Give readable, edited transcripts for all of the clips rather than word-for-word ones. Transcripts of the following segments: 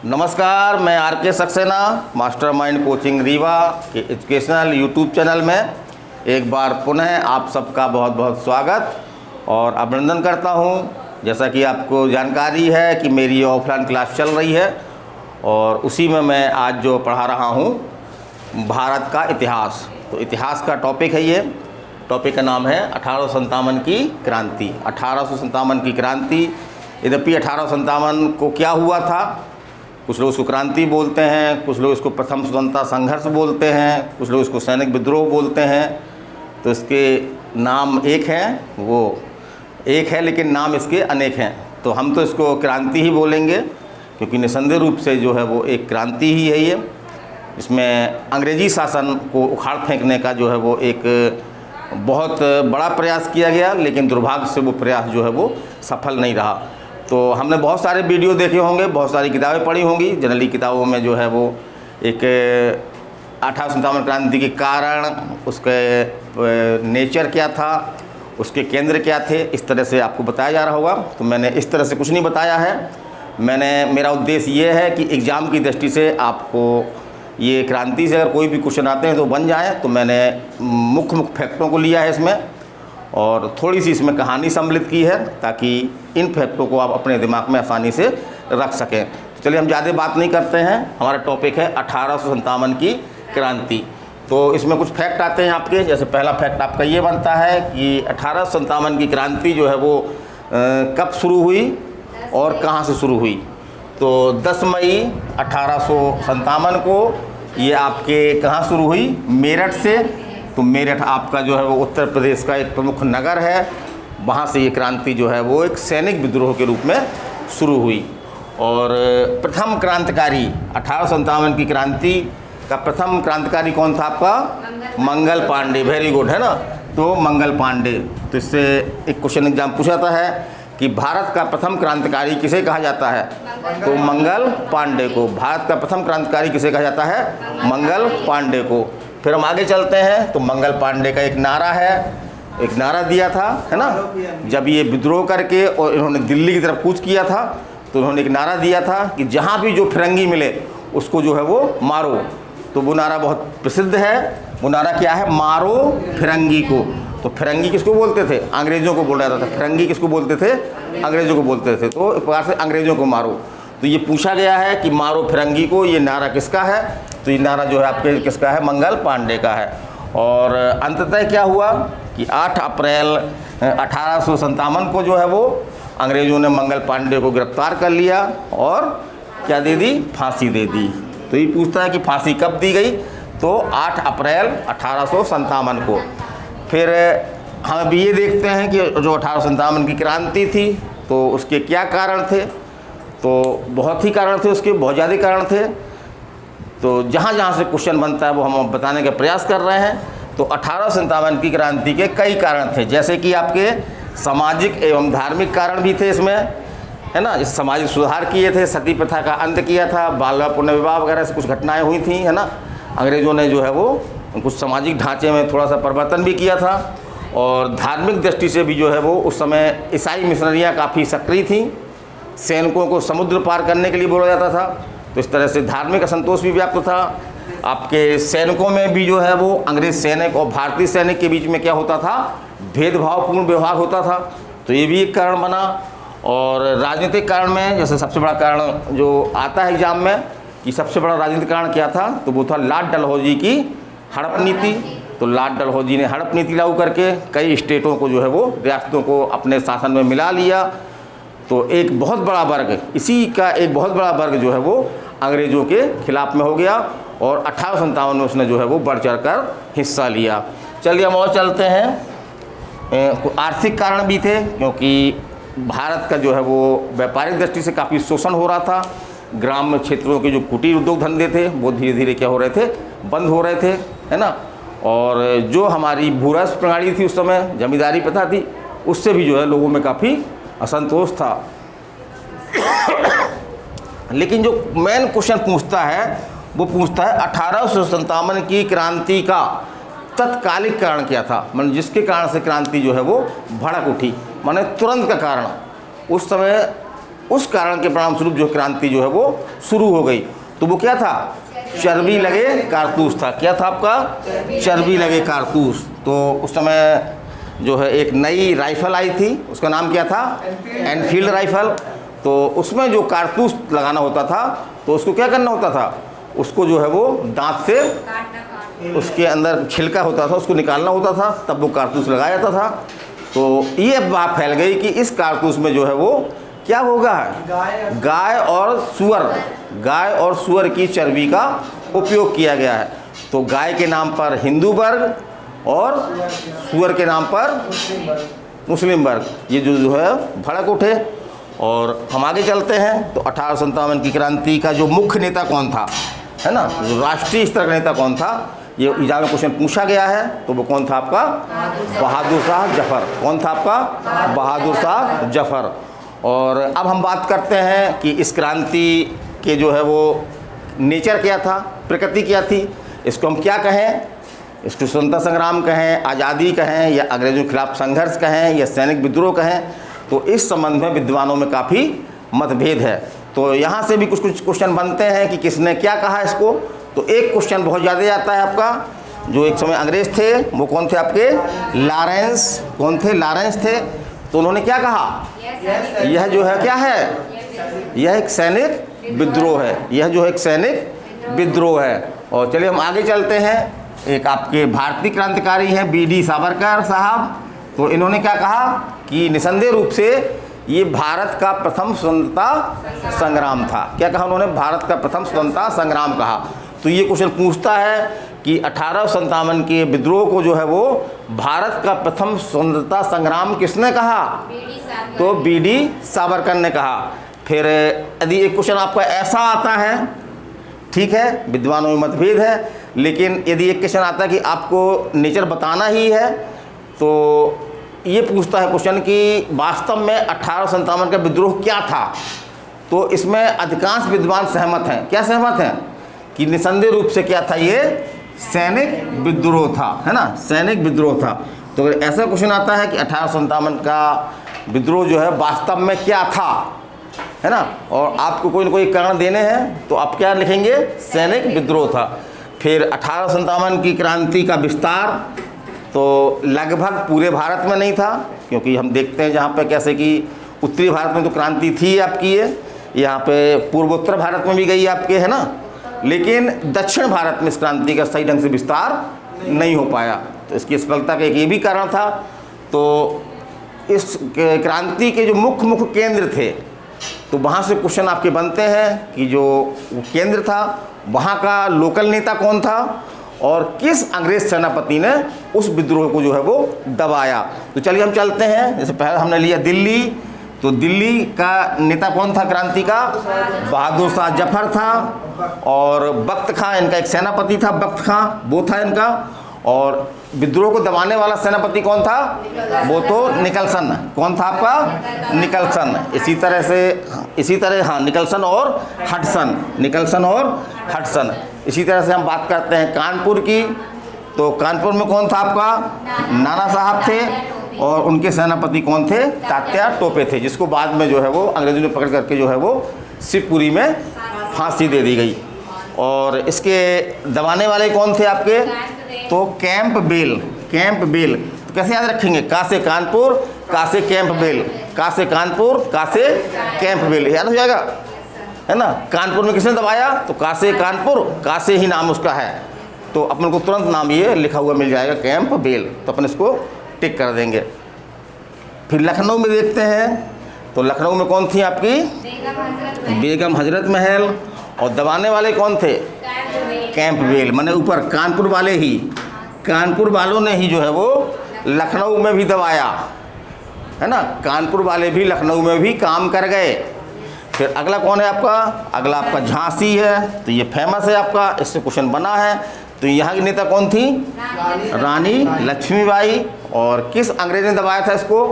नमस्कार, मैं आर के सक्सेना मास्टरमाइंड कोचिंग रीवा के एजुकेशनल यूट्यूब चैनल में एक बार पुनः आप सबका बहुत बहुत स्वागत और अभिनंदन करता हूं। जैसा कि आपको जानकारी है कि मेरी ऑफलाइन क्लास चल रही है और उसी में मैं आज जो पढ़ा रहा हूं भारत का इतिहास। तो इतिहास का टॉपिक है, ये टॉपिक का नाम है 1857 की क्रांति। 1857 की क्रांति, यद्यपि 1857 को क्या हुआ था, कुछ लोग उसको क्रांति बोलते हैं, कुछ लोग इसको प्रथम स्वतंत्रता संघर्ष बोलते हैं, कुछ लोग इसको सैनिक विद्रोह बोलते हैं। तो इसके नाम एक हैं, वो एक है लेकिन नाम इसके अनेक हैं। तो हम तो इसको क्रांति ही बोलेंगे क्योंकि निसंदेह रूप से जो है वो एक क्रांति ही है ये। इसमें अंग्रेजी शासन को उखाड़ फेंकने का जो है वो एक बहुत बड़ा प्रयास किया गया, लेकिन दुर्भाग्य से वो प्रयास जो है वो सफल नहीं रहा। तो हमने बहुत सारे वीडियो देखे होंगे, बहुत सारी किताबें पढ़ी होंगी। जनरली किताबों में जो है वो एक 1857 क्रांति के कारण, उसके नेचर क्या था, उसके केंद्र क्या थे, इस तरह से आपको बताया जा रहा होगा। तो मैंने इस तरह से कुछ नहीं बताया है। मेरा उद्देश्य ये है कि एग्ज़ाम की दृष्टि से आपको ये क्रांति से अगर कोई भी क्वेश्चन आते हैं तो बन जाए। तो मैंने मुख्य फैक्टों को लिया है इसमें और थोड़ी सी इसमें कहानी सम्मिलित की है ताकि इन फैक्टों को आप अपने दिमाग में आसानी से रख सकें। तो चलिए हम ज़्यादा बात नहीं करते हैं, हमारा टॉपिक है 1857 की क्रांति। तो इसमें कुछ फैक्ट आते हैं आपके। जैसे पहला फैक्ट आपका ये बनता है कि 1857 की क्रांति जो है वो कब शुरू हुई और कहाँ से शुरू हुई। तो 10 मई 1857 को ये आपके कहाँ शुरू हुई, मेरठ से। तो मेरठ आपका जो है वो उत्तर प्रदेश का एक प्रमुख नगर है, वहाँ से ये क्रांति जो है वो एक सैनिक विद्रोह के रूप में शुरू हुई। और प्रथम क्रांतिकारी 1857 की क्रांति का प्रथम क्रांतिकारी कौन था आपका, मंगल पांडे। वेरी गुड, है ना। तो मंगल पांडे। तो इससे एक क्वेश्चन एग्जाम पूछाता है कि भारत का प्रथम क्रांतिकारी किसे कहा जाता है, तो मंगल पांडे को। भारत का प्रथम क्रांतिकारी किसे कहा जाता है, मंगल पांडे को। फिर हम आगे चलते हैं तो मंगल पांडे का एक नारा है, एक नारा दिया था, है ना। जब ये विद्रोह करके और इन्होंने दिल्ली की तरफ कूच किया था तो उन्होंने एक नारा दिया था कि जहाँ भी जो फिरंगी मिले उसको जो है वो मारो। तो वो नारा बहुत प्रसिद्ध है। वो नारा क्या है, मारो फिरंगी को। तो फिरंगी किसको बोलते थे, अंग्रेज़ों को बोला जाता था। फिरंगी किसको बोलते थे, अंग्रेज़ों को बोलते थे। तो एक प्रकार से अंग्रेज़ों को मारो। तो ये पूछा गया है कि मारो फिरंगी को, ये नारा किसका है। तो ये नारा जो है आपके किसका है, मंगल पांडे का है। और अंततः क्या हुआ कि 8 अप्रैल 1857 को जो है वो अंग्रेज़ों ने मंगल पांडे को गिरफ्तार कर लिया और क्या दे दी, फांसी दे दी। तो ये पूछता है कि फांसी कब दी गई, तो 8 अप्रैल 1857 को। फिर हम अभी ये देखते हैं कि जो 1857 की क्रांति थी तो उसके क्या कारण थे। तो बहुत ही कारण थे उसके, बहुत ज़्यादा कारण थे। तो जहाँ जहाँ से क्वेश्चन बनता है वो हम बताने का प्रयास कर रहे हैं। तो 1857 की क्रांति के कई कारण थे, जैसे कि आपके सामाजिक एवं धार्मिक कारण भी थे इसमें, है ना। इस सामाजिक सुधार किए थे, सती प्रथा का अंत किया था, बाल पुनर्विवाह वगैरह से कुछ घटनाएं हुई थी, है ना। अंग्रेज़ों ने जो है वो कुछ सामाजिक ढांचे में थोड़ा सा परिवर्तन भी किया था। और धार्मिक दृष्टि से भी जो है वो उस समय ईसाई मिशनरियाँ काफ़ी सक्रिय थीं। सैनिकों को समुद्र पार करने के लिए बोला जाता था। तो इस तरह से धार्मिक असंतोष भी व्याप्त था। आपके सैनिकों में भी जो है वो अंग्रेज सैनिक और भारतीय सैनिक के बीच में क्या होता था, भेदभावपूर्ण व्यवहार होता था। तो ये भी एक कारण बना। और राजनीतिक कारण में जैसे सबसे बड़ा कारण जो आता है एग्जाम में कि सबसे बड़ा राजनीतिक कारण क्या था, तो वो था लॉर्ड डलहौजी की हड़प नीति। तो लॉर्ड डलहौजी ने हड़प नीति लागू करके कई स्टेटों को जो है वो, रियासतों को अपने शासन में मिला लिया। तो एक बहुत बड़ा वर्ग, इसी का एक बहुत बड़ा वर्ग जो है वो अंग्रेज़ों के खिलाफ में हो गया और 1857 में उसने जो है वो बढ़ चढ़कर हिस्सा लिया। चलिए हम और चलते हैं। आर्थिक कारण भी थे क्योंकि भारत का जो है वो व्यापारिक दृष्टि से काफ़ी शोषण हो रहा था। ग्राम्य क्षेत्रों के जो कुटीर उद्योग धंधे थे वो धीरे धीरे क्या हो रहे थे, बंद हो रहे थे, है ना। और जो हमारी भूरस प्रणाली थी उस समय, जमींदारी प्रथा थी, उससे भी जो है लोगों में काफ़ी असंतोष था। लेकिन जो मेन क्वेश्चन पूछता है वो पूछता है 1857 की क्रांति का तत्कालिक कारण क्या था, मतलब जिसके कारण से क्रांति जो है वो भड़क उठी, माने तुरंत का कारण। उस समय उस कारण के परिणाम स्वरूप जो क्रांति जो है वो शुरू हो गई। तो वो क्या था? चर्बी लगे कारतूस था। क्या था आपका? चर्बी लगे कारतूस। तो उस समय जो है एक नई राइफल आई थी, उसका नाम क्या था? Enfield rifle. तो उसमें जो कारतूस लगाना होता था तो उसको क्या करना होता था? उसको जो है वो दांत से उसके अंदर छिलका होता था उसको निकालना होता था, तब वो कारतूस लगाया जाता था। तो ये अफवाह फैल गई कि इस कारतूस में जो है वो क्या होगा? गाय और सुअर की चर्बी का उपयोग किया गया है। तो गाय के नाम पर हिंदू वर्ग और सुअर के नाम पर मुस्लिम वर्ग, ये जो है भड़क उठे। और हम आगे चलते हैं। तो 1857 की क्रांति का जो मुख्य नेता कौन था, है ना, जो राष्ट्रीय स्तर का नेता कौन था, ये एग्जाम में क्वेश्चन पूछा गया है। तो वो कौन था आपका? बहादुर शाह जफर। कौन था आपका? बहादुर शाह जफर। और अब हम बात करते हैं कि इस क्रांति के जो है वो नेचर क्या था, प्रकृति क्या थी, इसको हम क्या कहें? इसको स्वतंत्रता संग्राम कहें, आज़ादी कहें, या अंग्रेजों के खिलाफ संघर्ष कहें, या सैनिक विद्रोह कहें। तो इस संबंध में विद्वानों में काफ़ी मतभेद है। तो यहाँ से भी कुछ क्वेश्चन बनते हैं कि किसने क्या कहा इसको। तो एक क्वेश्चन बहुत ज़्यादा आता है आपका, जो एक समय अंग्रेज थे, वो कौन थे आपके? लॉरेंस। कौन थे? लॉरेंस थे। तो उन्होंने क्या कहा? यह जो है क्या है? यह एक सैनिक विद्रोह है। यह जो है एक सैनिक विद्रोह है। और चलिए हम आगे चलते हैं। एक आपके भारतीय क्रांतिकारी हैं BD सावरकर साहब। तो इन्होंने क्या कहा कि निसंदेह रूप से ये भारत का प्रथम स्वतंत्रता संग्राम था। क्या कहा उन्होंने? भारत का प्रथम स्वतंत्रता संग्राम कहा। तो ये क्वेश्चन पूछता है कि 1857 के विद्रोह को जो है वो भारत का प्रथम स्वतंत्रता संग्राम किसने कहा? तो BD सावरकर ने कहा। फिर यदि एक क्वेश्चन आपका ऐसा आता है, ठीक है, विद्वानों में मतभेद है, लेकिन यदि एक क्वेश्चन आता है कि आपको नेचर बताना ही है, तो ये पूछता है क्वेश्चन कि वास्तव में 1857 का विद्रोह क्या था। तो इसमें अधिकांश विद्वान सहमत हैं। क्या सहमत हैं? कि निसंदेह रूप से क्या था? ये सैनिक विद्रोह था, है ना, सैनिक विद्रोह था। तो अगर ऐसा क्वेश्चन आता है कि 1857 का विद्रोह जो है वास्तव में क्या था, है ना, और आपको कोई न कोई कारण देने हैं, तो आप क्या लिखेंगे? सैनिक विद्रोह था। फिर 1857 की क्रांति का विस्तार तो लगभग पूरे भारत में नहीं था, क्योंकि हम देखते हैं जहाँ पे कैसे कि उत्तरी भारत में तो क्रांति थी आपकी, ये यहाँ पे पूर्वोत्तर भारत में भी गई आपके, है ना, लेकिन दक्षिण भारत में इस क्रांति का सही ढंग से विस्तार नहीं हो पाया। तो इसकी सफलता का एक ये भी कारण था। तो इस क्रांति के जो मुख्य केंद्र थे, तो वहाँ से क्वेश्चन आपके बनते हैं कि जो केंद्र था वहाँ का लोकल नेता कौन था और किस अंग्रेज सेनापति ने उस विद्रोह को जो है वो दबाया। तो चलिए हम चलते हैं। जैसे पहले हमने लिया दिल्ली, तो दिल्ली का नेता कौन था क्रांति का? बहादुर शाह जफर था। और बख्त खां इनका एक सेनापति था, बख्त खां वो था इनका। और विद्रोह को दबाने वाला सेनापति कौन था? वो तो निकलसन। कौन था आपका? निकलसन। इसी तरह हाँ, निकलसन और हडसन, निकलसन और हडसन। इसी तरह से हम बात करते हैं कानपुर की। तो कानपुर में कौन था आपका? नाना साहब थे। और उनके सेनापति कौन थे? तात्या टोपे थे, जिसको बाद में जो है वो अंग्रेजों ने पकड़ करके जो है वो शिवपुरी में फांसी दे दी गई। और इसके दबाने वाले कौन थे आपके? तो कैंपबेल। कैंपबेल तो कैसे याद रखेंगे? का से कानपुर, का से कैंपबेल, का से कानपुर, का से कैंपबेल, याद हो जाएगा, है ना। कानपुर में किसने दबाया? तो का से कानपुर, का से ही नाम उसका है, तो अपन को तुरंत नाम ये लिखा हुआ मिल जाएगा, कैंपबेल। तो अपन इसको टिक कर देंगे। फिर लखनऊ में देखते हैं। तो लखनऊ में कौन थी आपकी? बेगम हजरत महल। और दबाने वाले कौन थे? कैंपबेल। माने ऊपर कानपुर वाले ही, कानपुर वालों ने ही जो है वो लखनऊ में भी दबाया, है ना। कानपुर वाले भी लखनऊ में भी काम कर गए। फिर अगला कौन है आपका? अगला आपका झांसी है। तो ये फेमस है आपका, इससे क्वेश्चन बना है। तो यहाँ की नेता कौन थी? रानी लक्ष्मीबाई। और किस अंग्रेज ने दबाया था इसको?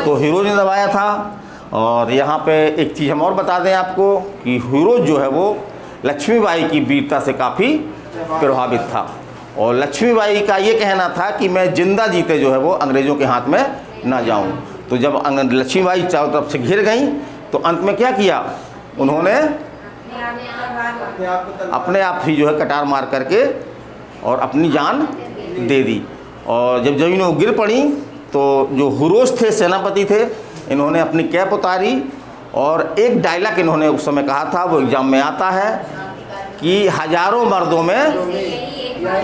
तो हीरोज ने दबाया था। और यहाँ पे एक चीज़ हम और बता दें आपको कि हीरोज जो है वो लक्ष्मीबाई की वीरता से काफ़ी प्रभावित था। और लक्ष्मीबाई का ये कहना था कि मैं जिंदा जीते जो है वो अंग्रेज़ों के हाथ में ना जाऊं। तो जब लक्ष्मीबाई चारों तरफ से घिर गई तो अंत में क्या किया उन्होंने, अपने आप ही जो है कटार मार करके और अपनी जान दे दी। और जब जमीन में गिर पड़ी तो जो हुरोस थे, सेनापति थे, इन्होंने अपनी कैप उतारी और एक डायलॉग इन्होंने उस समय कहा था, वो एग्जाम में आता है कि हजारों मर्दों में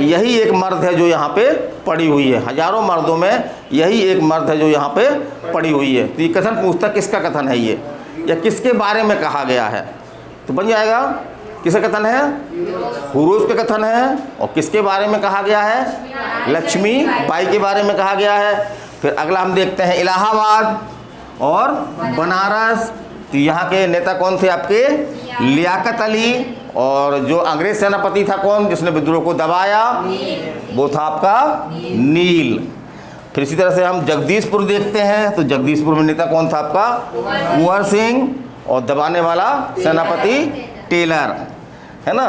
यही एक मर्द है जो यहाँ पे पड़ी हुई है, हजारों मर्दों में यही एक मर्द है जो यहाँ पे पड़ी हुई है। तो ये कथन पूछता किसका कथन है ये, या किसके बारे में कहा गया है, तो बन जाएगा किसका कथन है, हुरोस का कथन है। और किसके बारे में कहा गया है, लक्ष्मी बाई के बारे में कहा गया है। फिर अगला हम देखते हैं इलाहाबाद और बनारस। तो यहाँ के नेता कौन थे आपके, लियाकत अली। और जो अंग्रेज सेनापति था कौन जिसने विद्रोह को दबाया, वो था आपका नील। फिर इसी तरह से हम जगदीशपुर देखते हैं, तो जगदीशपुर में नेता कौन था आपका, कुंवर सिंह। और दबाने वाला सेनापति टेलर, है ना,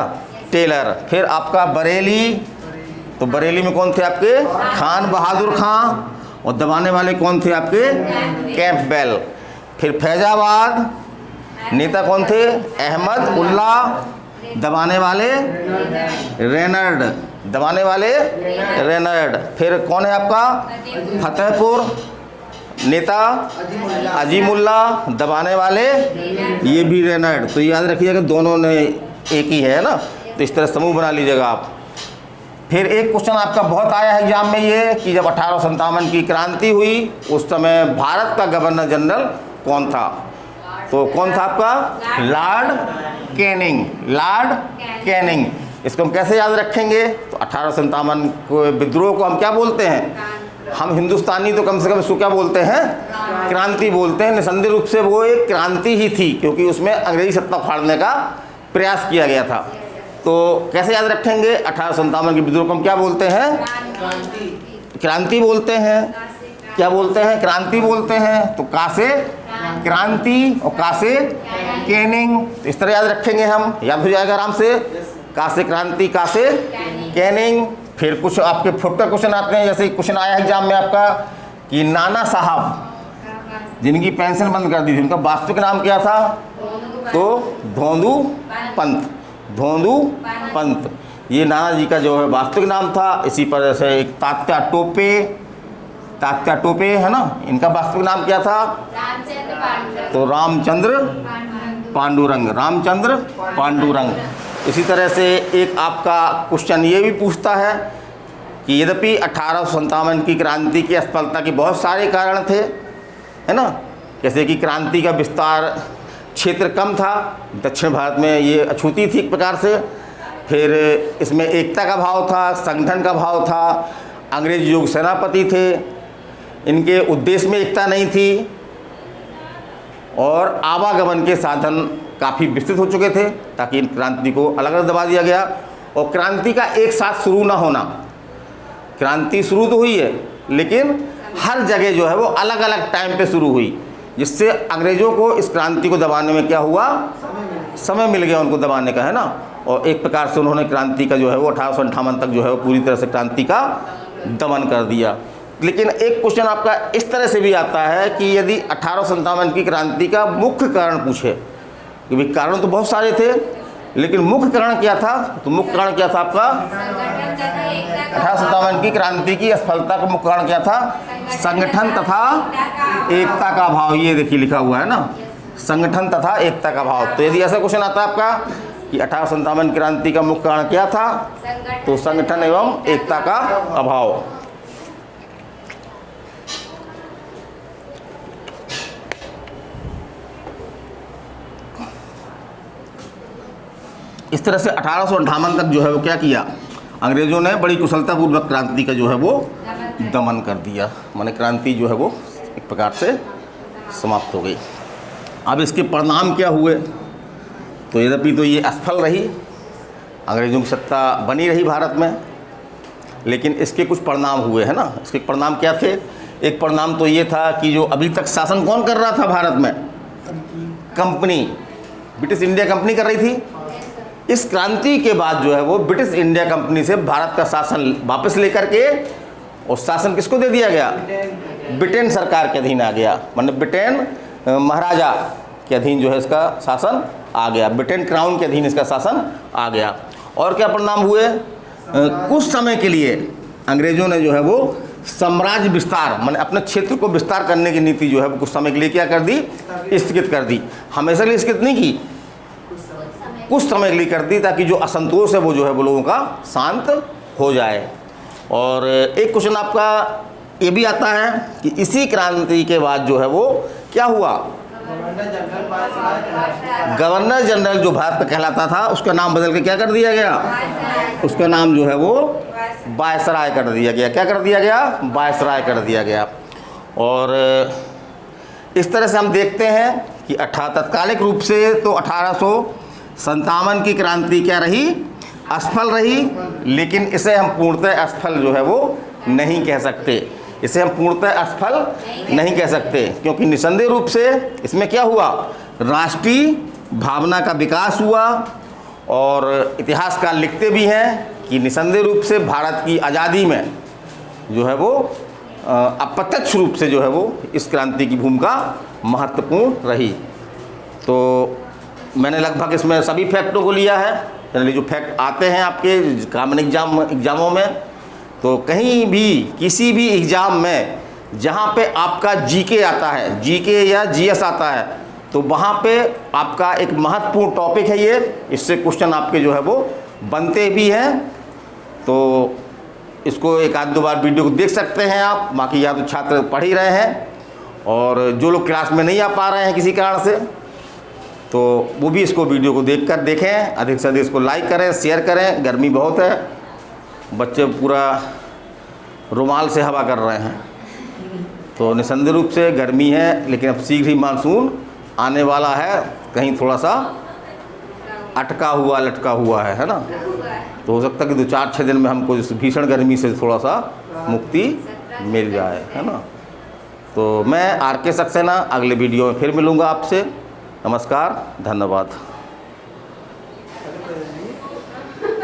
टेलर। फिर आपका बरेली, तो बरेली में कौन थे आपके, खान बहादुर खां। और दबाने वाले कौन थे आपके, कैंपबेल। फिर फैजाबाद, नेता कौन थे, अहमद उल्ला। दबाने वाले रेनर्ड, दबाने वाले रेनर्ड। फिर कौन है आपका, फतेहपुर, नेता अजीमुल्ला। दबाने वाले ये भी रेनर्ड। तो याद रखिएगा दोनों ने एक ही है ना, तो इस तरह समूह बना लीजिएगा आप। फिर एक क्वेश्चन आपका बहुत आया है एग्जाम में ये कि जब 1857 की क्रांति हुई उस समय भारत का गवर्नर जनरल कौन था, तो कौन था आपका, लॉर्ड कैनिंग, लॉर्ड कैनिंग। इसको हम कैसे याद रखेंगे, तो 1857 को विद्रोह को हम क्या बोलते हैं, हम हिंदुस्तानी तो कम से कम इसको क्या बोलते हैं, क्रांति बोलते हैं। निसंदेह रूप से वो एक क्रांति ही थी क्योंकि उसमें अंग्रेजी सत्ता फाड़ने का प्रयास किया गया था। तो कैसे याद रखेंगे, 1857 के विद्रोह को हम क्या बोलते हैं, क्रांति बोलते हैं। क्या बोलते हैं, क्रांति बोलते हैं। तो का से क्रांति और का से कैनिंग, तो इस तरह याद रखेंगे हम, याद हो जाएगा आराम से, का से क्रांति, का से कैनिंग। फिर कुछ आपके फुटकर क्वेश्चन आते हैं, जैसे क्वेश्चन आया एग्जाम में आपका कि नाना साहब जिनकी पेंशन बंद कर दी थी उनका वास्तविक नाम क्या था, तो धोंदू पंत, धोंदू पंत। ये नाना जी का जो है वास्तविक नाम था। इसी पर जैसे एक तात्या टोपे, तात्या टोपे है ना, इनका वास्तविक नाम क्या था, तो रामचंद्र पांडुरंग, रामचंद्र पांडुरंग। इसी तरह से एक आपका क्वेश्चन ये भी पूछता है कि यद्यपि 1857 की क्रांति की असफलता के बहुत सारे कारण थे, है ना, जैसे कि क्रांति का विस्तार क्षेत्र कम था, दक्षिण भारत में ये अछूती थी एक प्रकार से। फिर इसमें एकता का भाव था, संगठन का भाव था, अंग्रेज जो सेनापति थे इनके उद्देश्य में एकता नहीं थी, और आवागमन के साधन काफ़ी विस्तृत हो चुके थे ताकि इन क्रांति को अलग अलग दबा दिया गया। और क्रांति का एक साथ शुरू ना होना, क्रांति शुरू तो हुई है लेकिन हर जगह जो है वो अलग अलग टाइम पे शुरू हुई, जिससे अंग्रेज़ों को इस क्रांति को दबाने में क्या हुआ, समय मिल गया उनको दबाने का, है ना। और एक प्रकार से उन्होंने क्रांति का जो है वो 1858 तक जो है वो पूरी तरह से क्रांति का दमन कर दिया। लेकिन एक क्वेश्चन आपका इस तरह से भी आता है कि यदि 1857 की क्रांति का मुख्य कारण पूछे, क्योंकि कारण तो बहुत सारे थे लेकिन मुख्य कारण क्या था, तो मुख्य कारण क्या था आपका, 1857 की क्रांति की असफलता का मुख्य कारण क्या था, संगठन तथा एकता का भाव। ये देखिए लिखा हुआ है ना, संगठन तथा एकता का भाव। तो यदि ऐसा क्वेश्चन आता है आपका कि 1857 क्रांति का मुख्य कारण क्या था, तो संगठन एवं एकता का अभाव। इस तरह से 1858 तक जो है वो क्या किया, अंग्रेज़ों ने बड़ी कुशलतापूर्वक क्रांति का जो है वो दमन कर दिया, माने क्रांति जो है वो एक प्रकार से समाप्त हो गई। अब इसके परिणाम क्या हुए, तो यद्यपि तो ये असफल रही, अंग्रेज़ों की सत्ता बनी रही भारत में, लेकिन इसके कुछ परिणाम हुए, है ना। इसके परिणाम क्या थे, एक परिणाम तो ये था कि जो अभी तक शासन कौन कर रहा था भारत में, कंपनी, ब्रिटिश इंडिया कंपनी कर रही थी। इस क्रांति के बाद जो है वो ब्रिटिश इंडिया कंपनी से भारत का शासन वापस लेकर के, और शासन किसको दे दिया गया, ब्रिटेन सरकार के अधीन आ गया, मतलब ब्रिटेन महाराजा के अधीन जो है इसका शासन आ गया, ब्रिटेन क्राउन के अधीन इसका शासन आ गया। और क्या परिणाम हुए? कुछ समय के लिए अंग्रेज़ों ने जो है वो साम्राज्य विस्तार, माने अपने क्षेत्र को विस्तार करने की नीति जो है वो कुछ समय के लिए क्या कर दी? स्थगित कर दी। हमेशा के लिए स्थगित नहीं की, कुछ समय के लिए कर दी, ताकि जो असंतोष है वो जो है वो लोगों का शांत हो जाए। और एक क्वेश्चन आपका ये भी आता है कि इसी क्रांति के बाद जो है वो क्या हुआ? गवर्नर जनरल जो भारत का कहलाता था उसका नाम बदल के क्या कर दिया गया? उसका नाम जो है वो वायसराय कर दिया गया। क्या कर दिया गया? वायसराय कर दिया गया। और इस तरह से हम देखते हैं कि तत्कालिक रूप से तो 1857 की क्रांति क्या रही? असफल रही, लेकिन इसे हम पूर्णतः असफल जो है वो नहीं कह सकते। इसे हम पूर्णतः असफल नहीं कह सकते, क्योंकि निसंदेह रूप से इसमें क्या हुआ? राष्ट्रीय भावना का विकास हुआ। और इतिहासकार लिखते भी हैं कि निसंदेह रूप से भारत की आज़ादी में जो है वो अप्रत्यक्ष रूप से जो है वो इस क्रांति की भूमिका महत्वपूर्ण रही। तो मैंने लगभग इसमें सभी फैक्टों को लिया है, यानी जो फैक्ट आते हैं आपके कॉमन एग्जामों में, तो कहीं भी किसी भी एग्ज़ाम में जहाँ पे आपका जीके आता है, जीके या जीएस आता है, तो वहाँ पे आपका एक महत्वपूर्ण टॉपिक है ये। इससे क्वेश्चन आपके जो है वो बनते भी हैं। तो इसको एक आध दो बार वीडियो को देख सकते हैं आप। बाकी या तो छात्र पढ़ ही रहे हैं, और जो लोग क्लास में नहीं आ पा रहे हैं किसी कारण से, तो वो भी इसको वीडियो को देखें। अधिक से अधिक इसको लाइक करें, शेयर करें। गर्मी बहुत है, बच्चे पूरा रुमाल से हवा कर रहे हैं। तो निसंदेह रूप से गर्मी है, लेकिन अब शीघ्र ही मानसून आने वाला है। कहीं थोड़ा सा अटका हुआ लटका हुआ है ना। तो हो सकता है कि 2-4-6 दिन में हमको इस भीषण गर्मी से थोड़ा सा मुक्ति मिल जाए, है ना। तो मैं RK सक्सेना अगले वीडियो में फिर मिलूँगा आपसे। नमस्कार, धन्यवाद।